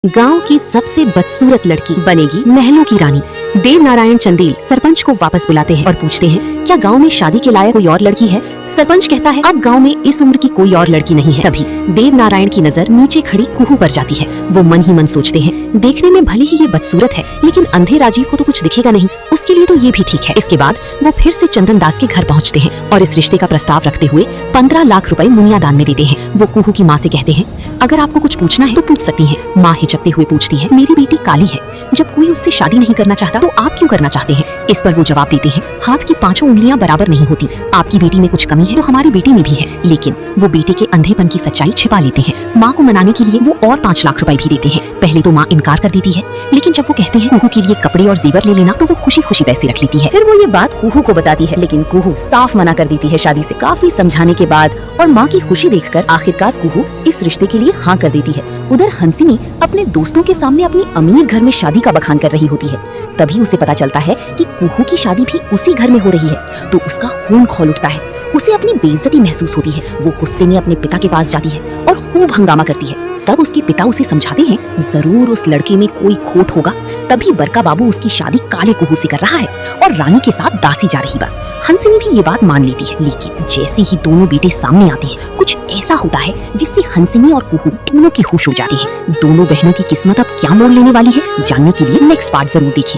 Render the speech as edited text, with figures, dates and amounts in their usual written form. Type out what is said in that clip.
गांव की सबसे बदसूरत लड़की बनेगी महलों की रानी। देव नारायण चंदेल सरपंच को वापस बुलाते हैं और पूछते हैं, क्या गांव में शादी के लायक कोई और लड़की है? सरपंच कहता है, अब गांव में इस उम्र की कोई और लड़की नहीं है। तभी देव नारायण की नजर नीचे खड़ी कुहू पर जाती है। वो मन ही मन सोचते हैं, देखने में भले ही ये बदसूरत है, लेकिन अंधे राजीव को तो कुछ दिखेगा नहीं, उसके लिए तो ये भी ठीक है। इसके बाद वो फिर से चंदन दास के घर पहुँचते हैं और इस रिश्ते का प्रस्ताव रखते हुए 15 लाख रुपए मुनिया दान में देते हैं। वो कुहू की माँ से कहते हैं, अगर आपको कुछ पूछना है तो पूछ सकती हैं। माँ हिचकते हुए पूछती है, मेरी बेटी काली है, जब कोई उससे शादी नहीं करना चाहता तो आप क्यों करना चाहते हैं? इस पर वो जवाब देते हैं, हाथ की 5 उंगलियां बराबर नहीं होती, आपकी बेटी में कुछ कमी है तो हमारी बेटी में भी है। लेकिन वो बेटे के अंधेपन की सच्चाई छिपा लेते हैं। माँ को मनाने के लिए वो और 5 लाख रुपए भी देते हैं। पहले तो माँ इनकार कर देती है, लेकिन जब वो कहते हैं कुहू के लिए कपड़े और जेवर ले लेना, तो वो खुशी खुशी पैसे रख लेती है। फिर वो ये बात कुहू को बताती है, लेकिन कुहू साफ मना कर देती है शादी से। काफी समझाने के बाद और माँ की खुशी देखकर आखिरकार कुहू इस रिश्ते के लिए हाँ कर देती है। उधर हंसिनी अपने दोस्तों के सामने अपनी अमीर घर में शादी का बखान कर रही होती है। तभी उसे पता चलता है कि कुहू की शादी भी उसी घर में हो रही है, तो उसका खून खौल उठता है। उसे अपनी बेइज्जती महसूस होती है। वो गुस्से में अपने पिता के पास जाती है और खूब हंगामा करती है। तब उसके पिता उसे समझाते हैं, जरूर उस लड़के में कोई खोट होगा, तभी बरका बाबू उसकी शादी काले कुहू से कर रहा है और रानी के साथ दासी जा रही। बस हंसिनी भी ये बात मान लेती है, लेकिन जैसे ही दोनों बेटे सामने आते हैं, कुछ ऐसा होता है जिससे हंसिनी और कुहू दोनों की होश उड़ जाती है। दोनों बहनों की किस्मत अब क्या मोड़ लेने वाली है, जानने के लिए नेक्स्ट पार्ट जरूर देखिए।